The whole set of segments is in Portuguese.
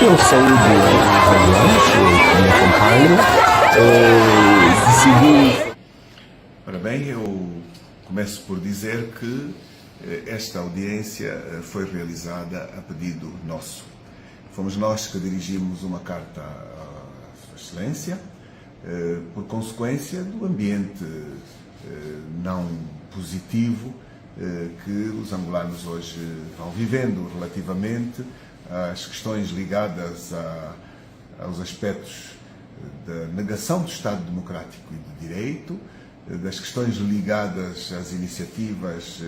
Eu saúdo os angolanos que me acompanham. Decidi. Ora bem, eu começo por dizer que esta audiência foi realizada a pedido nosso. Fomos nós que dirigimos uma carta à Sua Excelência, por consequência do ambiente não positivo que os angolanos hoje vão vivendo relativamente às questões ligadas aos aspectos da negação do Estado Democrático e de Direito, das questões ligadas às iniciativas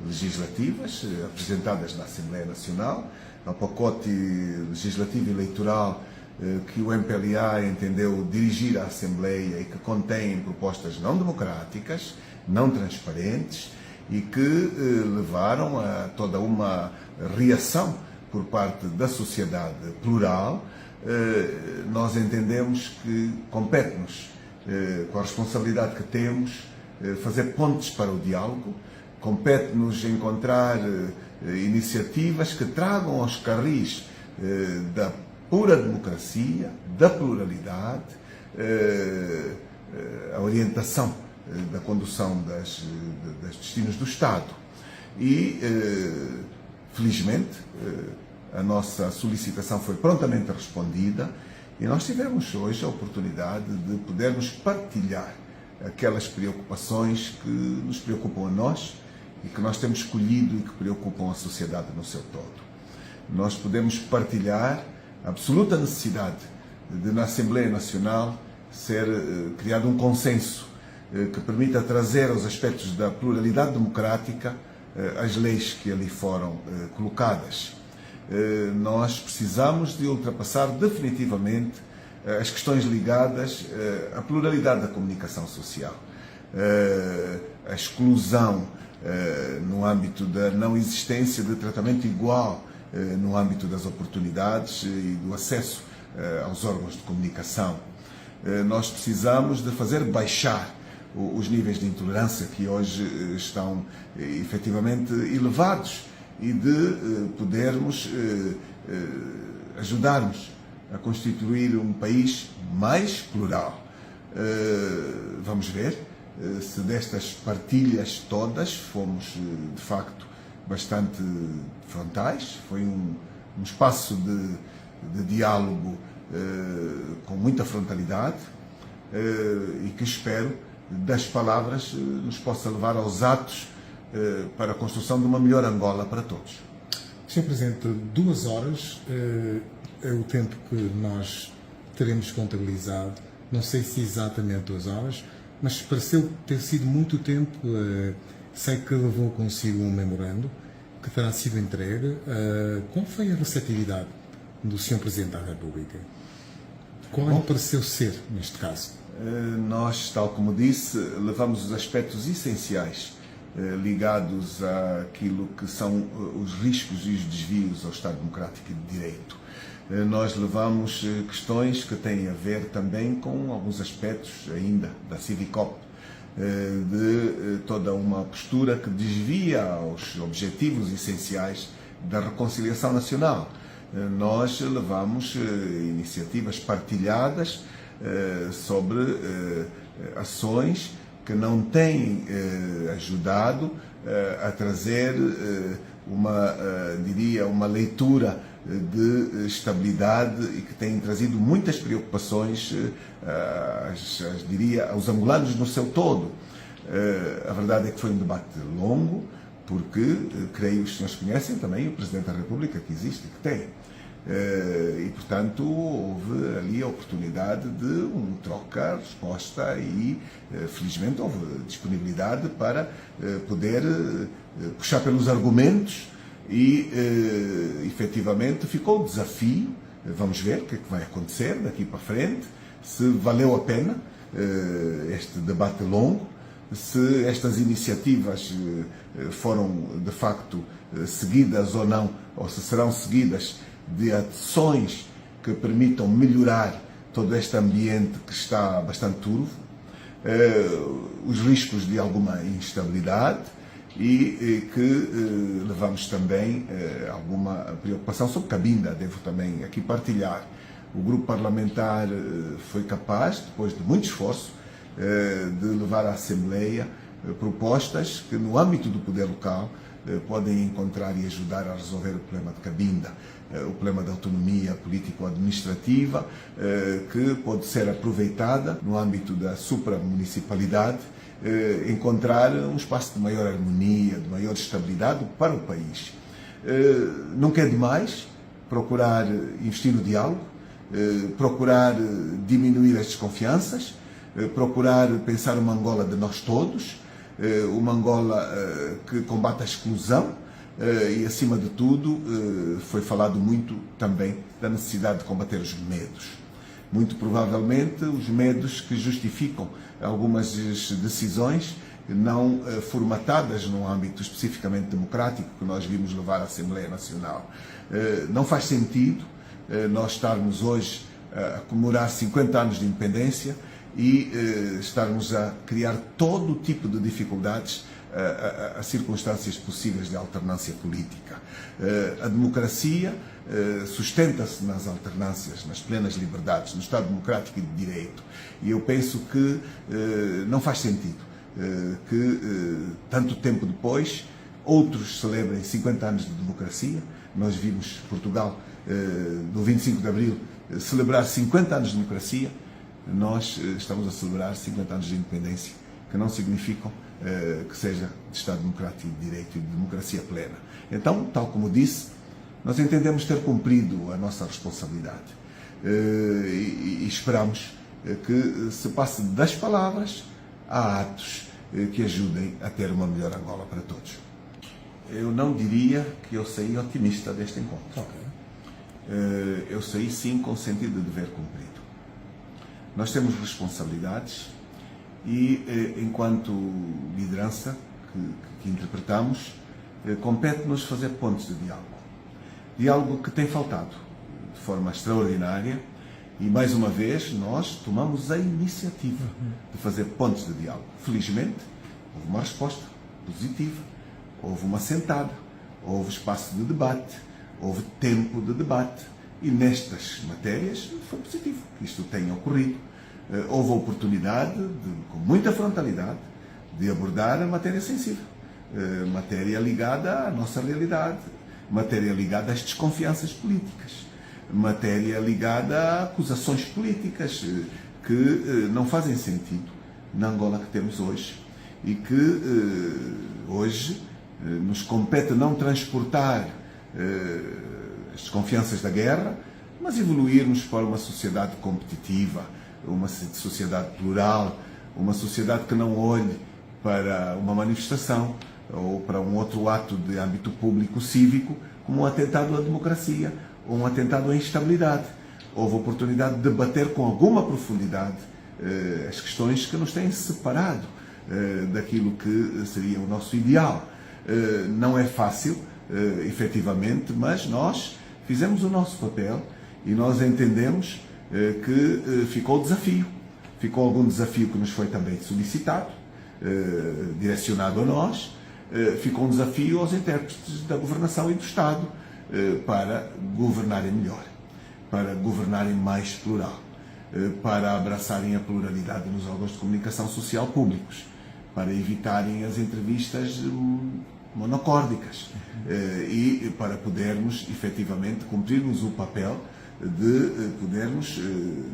legislativas apresentadas na Assembleia Nacional, ao pacote legislativo eleitoral que o MPLA entendeu dirigir à Assembleia e que contém propostas não democráticas, não transparentes e que levaram a toda uma reação por parte da sociedade plural. Nós entendemos que compete-nos, com a responsabilidade que temos, fazer pontes para o diálogo, compete-nos encontrar iniciativas que tragam aos carris da pura democracia, da pluralidade, a orientação da condução dos destinos do Estado. E, felizmente, a nossa solicitação foi prontamente respondida e nós tivemos hoje a oportunidade de podermos partilhar aquelas preocupações que nos preocupam a nós e que nós temos escolhido e que preocupam a sociedade no seu todo. Nós podemos partilhar a absoluta necessidade de, na Assembleia Nacional, ser criado um consenso que permita trazer aos aspectos da pluralidade democrática as leis que ali foram colocadas. Nós precisamos de ultrapassar definitivamente as questões ligadas à pluralidade da comunicação social, a exclusão no âmbito da não existência de tratamento igual no âmbito das oportunidades e do acesso aos órgãos de comunicação. Nós precisamos de fazer baixar os níveis de intolerância que hoje estão efetivamente elevados e de podermos ajudarmos a constituir um país mais plural. Vamos ver se destas partilhas todas fomos, de facto, bastante frontais. Foi um espaço de diálogo com muita frontalidade e que espero, das palavras, nos possa levar aos atos para a construção de uma melhor Angola para todos. Sr. Presidente, 2 horas é o tempo que nós teremos contabilizado. Não sei se exatamente 2 horas, mas pareceu ter sido muito tempo. Sei que levou consigo um memorando que terá sido entregue. Qual foi a receptividade do Sr. Presidente da República? Qual lhe pareceu ser, neste caso? Nós, tal como disse, levamos os aspectos essenciais ligados àquilo que são os riscos e os desvios ao Estado Democrático e de Direito. Nós levamos questões que têm a ver também com alguns aspectos ainda da Civicop, de toda uma postura que desvia aos objetivos essenciais da reconciliação nacional. Nós levamos iniciativas partilhadas sobre ações que não têm ajudado a trazer uma leitura de estabilidade e que têm trazido muitas preocupações aos angolanos no seu todo. A verdade é que foi um debate longo, porque, creio que os senhores conhecem também o Presidente da República que existe e que tem. E, portanto, houve ali a oportunidade de troca-resposta e, felizmente, houve disponibilidade para poder puxar pelos argumentos e, efetivamente, ficou o desafio. Vamos ver o que é que vai acontecer daqui para frente, se valeu a pena este debate longo, se estas iniciativas foram, de facto, seguidas ou não, ou se serão seguidas de ações que permitam melhorar todo este ambiente que está bastante turvo, os riscos de alguma instabilidade e que levamos também alguma preocupação sobre Cabinda. Devo também aqui partilhar. O grupo parlamentar foi capaz, depois de muito esforço, de levar à Assembleia propostas que, no âmbito do poder local, podem encontrar e ajudar a resolver o problema de Cabinda, o problema da autonomia político-administrativa, que pode ser aproveitada no âmbito da supramunicipalidade, encontrar um espaço de maior harmonia, de maior estabilidade para o país. Nunca é demais procurar investir no diálogo, procurar diminuir as desconfianças, procurar pensar uma Angola de nós todos, uma Angola que combate a exclusão e, acima de tudo, foi falado muito também da necessidade de combater os medos. Muito provavelmente os medos que justificam algumas decisões não formatadas num âmbito especificamente democrático que nós vimos levar à Assembleia Nacional. Não faz sentido nós estarmos hoje a comemorar 50 anos de independência e estarmos a criar todo tipo de dificuldades a circunstâncias possíveis de alternância política. A democracia sustenta-se nas alternâncias, nas plenas liberdades, no Estado democrático e de direito. E eu penso que não faz sentido que, tanto tempo depois, outros celebrem 50 anos de democracia. Nós vimos Portugal, no 25 de Abril, celebrar 50 anos de democracia. Nós estamos a celebrar 50 anos de independência, que não significam que seja de Estado democrático de direito e de democracia plena. Então, tal como disse, nós entendemos ter cumprido a nossa responsabilidade e esperamos que se passe das palavras a atos que ajudem a ter uma melhor Angola para todos. Eu não diria que eu saí otimista deste encontro. Eu saí sim com sentido de dever cumprido. Nós temos responsabilidades e, enquanto liderança que interpretamos, compete-nos fazer pontos de diálogo. Diálogo que tem faltado de forma extraordinária e, mais uma vez, nós tomamos a iniciativa de fazer pontos de diálogo. Felizmente, houve uma resposta positiva, houve uma sentada, houve espaço de debate, houve tempo de debate e, nestas matérias, foi positivo que isto tenha ocorrido. Houve a oportunidade, com muita frontalidade, de abordar a matéria sensível, matéria ligada à nossa realidade, matéria ligada às desconfianças políticas, matéria ligada a acusações políticas que não fazem sentido na Angola que temos hoje e que hoje nos compete não transportar as desconfianças da guerra, mas evoluirmos para uma sociedade competitiva, uma sociedade plural, uma sociedade que não olhe para uma manifestação ou para um outro ato de âmbito público cívico como um atentado à democracia ou um atentado à instabilidade. Houve a oportunidade de debater com alguma profundidade as questões que nos têm separado daquilo que seria o nosso ideal. Não é fácil, efetivamente, mas nós fizemos o nosso papel e nós entendemos que ficou desafio. Ficou algum desafio que nos foi também solicitado, direcionado a nós, ficou um desafio aos intérpretes da governação e do Estado para governarem melhor, para governarem mais plural, para abraçarem a pluralidade nos órgãos de comunicação social públicos, para evitarem as entrevistas monocórdicas e para podermos efetivamente cumprirmos o papel de podermos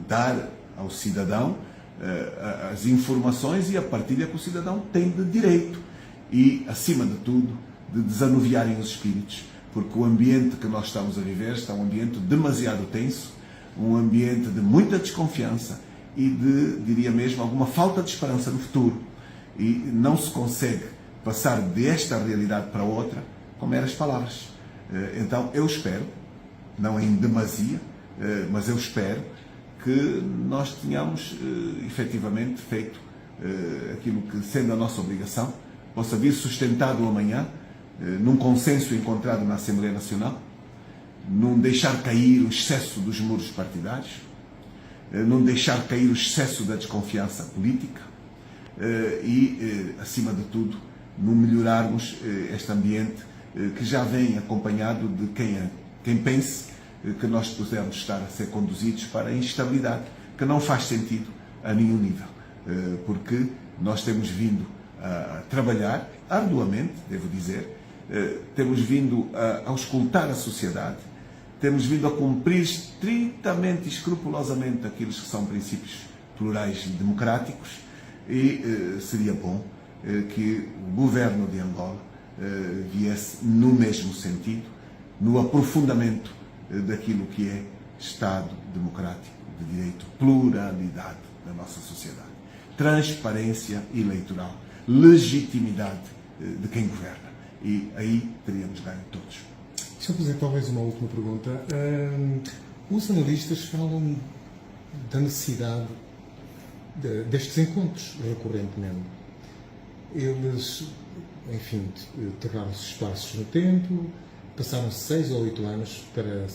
dar ao cidadão as informações e a partilha que o cidadão tem de direito e, acima de tudo, de desanuviarem os espíritos, porque o ambiente que nós estamos a viver está um ambiente demasiado tenso, um ambiente de muita desconfiança e de, diria mesmo, alguma falta de esperança no futuro. E não se consegue passar desta realidade para outra com meras palavras. Então, eu espero, não em demasia, mas eu espero que nós tenhamos efetivamente feito aquilo que, sendo a nossa obrigação, possa vir sustentado amanhã num consenso encontrado na Assembleia Nacional, não deixar cair o excesso dos muros partidários, não deixar cair o excesso da desconfiança política e, acima de tudo, no melhorarmos este ambiente que já vem acompanhado de quem pense que nós podemos estar a ser conduzidos para a instabilidade, que não faz sentido a nenhum nível, porque nós temos vindo a trabalhar arduamente, devo dizer, temos vindo a auscultar a sociedade, temos vindo a cumprir estritamente e escrupulosamente aqueles que são princípios plurais e democráticos, e seria bom que o governo de Angola viesse no mesmo sentido, no aprofundamento daquilo que é Estado democrático de direito, pluralidade da nossa sociedade, transparência eleitoral, legitimidade de quem governa. E aí teríamos ganho todos. Deixa eu fazer talvez uma última pergunta. Os analistas falam da necessidade destes encontros recorrentemente. Eles, enfim, tornaram-se espaços no tempo, passaram 6 ou 8 anos para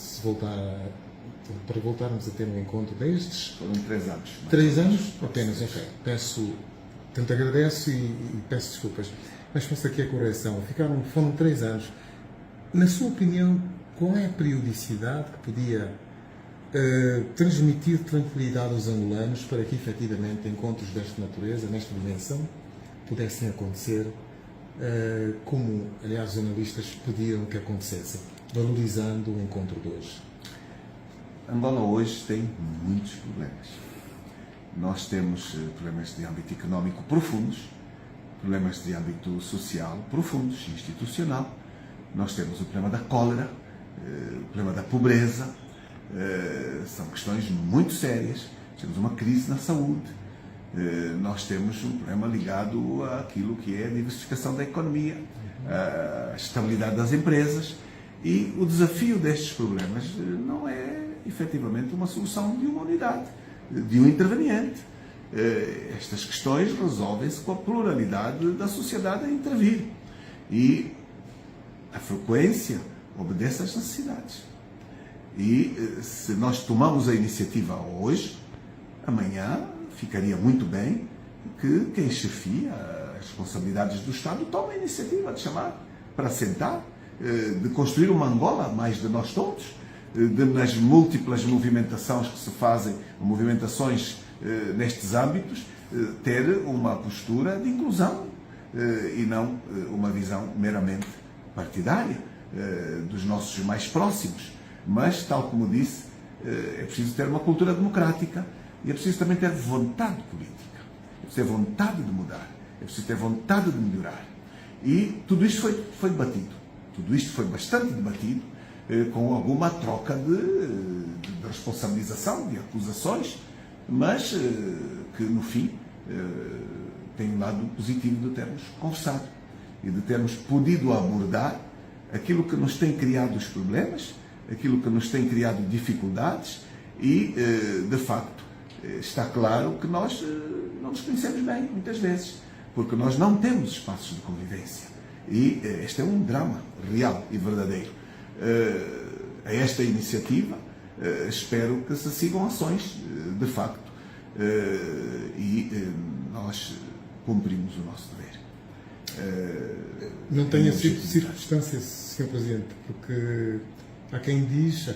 voltarmos a ter um encontro destes. Foram 3 anos. 3 anos? Apenas, ok. Tanto agradeço e peço desculpas. Mas faço aqui a correção. Foram 3 anos. Na sua opinião, qual é a periodicidade que podia transmitir tranquilidade aos angolanos para que, efetivamente, encontros desta natureza, nesta dimensão, pudessem acontecer, como, aliás, os analistas pediram que acontecessem, valorizando o encontro de hoje? Angola hoje tem muitos problemas. Nós temos problemas de âmbito económico profundos, problemas de âmbito social profundos, institucional. Nós temos o problema da cólera, o problema da pobreza, são questões muito sérias. Temos uma crise na saúde, nós temos um problema ligado àquilo que é a diversificação da economia, a estabilidade das empresas, e o desafio destes problemas não é efetivamente uma solução de uma unidade, de um interveniente. Estas questões resolvem-se com a pluralidade da sociedade a intervir, e a frequência obedece às necessidades. E se nós tomamos a iniciativa hoje, amanhã ficaria muito bem que quem chefia as responsabilidades do Estado tome a iniciativa de chamar para sentar, de construir uma Angola mais de nós todos, nas múltiplas movimentações que se fazem, movimentações nestes âmbitos, ter uma postura de inclusão e não uma visão meramente partidária dos nossos mais próximos. Mas, tal como disse, é preciso ter uma cultura democrática e é preciso também ter vontade política, é preciso ter vontade de mudar, é preciso ter vontade de melhorar. E tudo isto foi debatido, tudo isto foi bastante debatido, com alguma troca de responsabilização, de acusações, mas que no fim tem um lado positivo de termos conversado e de termos podido abordar aquilo que nos tem criado os problemas, aquilo que nos tem criado dificuldades, e de facto está claro que nós não nos conhecemos bem muitas vezes, porque nós não temos espaços de convivência, e este é um drama real e verdadeiro. A esta iniciativa espero que se sigam ações de facto, e nós cumprimos o nosso dever. Não tenha sido circunstâncias, Sr. Presidente, porque há quem disse,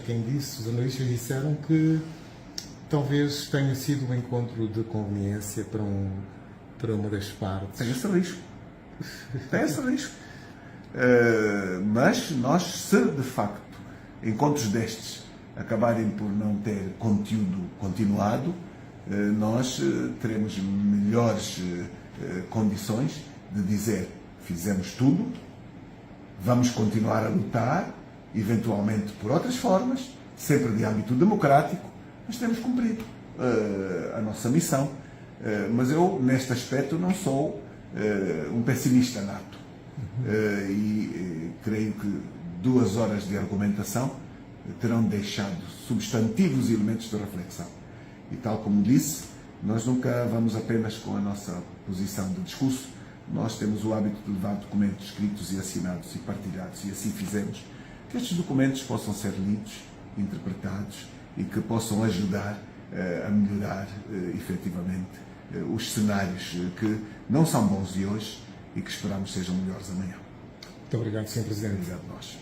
os analistas disseram que talvez tenha sido um encontro de conveniência para uma das partes. Tem esse risco. Tem esse risco. Mas nós, se de facto encontros destes acabarem por não ter conteúdo continuado, nós teremos melhores condições de dizer: fizemos tudo, vamos continuar a lutar, eventualmente por outras formas, sempre de âmbito democrático, mas temos cumprido a nossa missão. Mas eu, neste aspecto, não sou um pessimista nato. E creio que 2 horas de argumentação terão deixado substantivos elementos de reflexão. E tal como disse, nós nunca vamos apenas com a nossa posição de discurso, nós temos o hábito de levar documentos escritos e assinados e partilhados, e assim fizemos, que estes documentos possam ser lidos, interpretados e que possam ajudar a melhorar efetivamente os cenários que não são bons de hoje e que esperamos sejam melhores amanhã. Muito obrigado, Sr. Presidente. Obrigado a nós.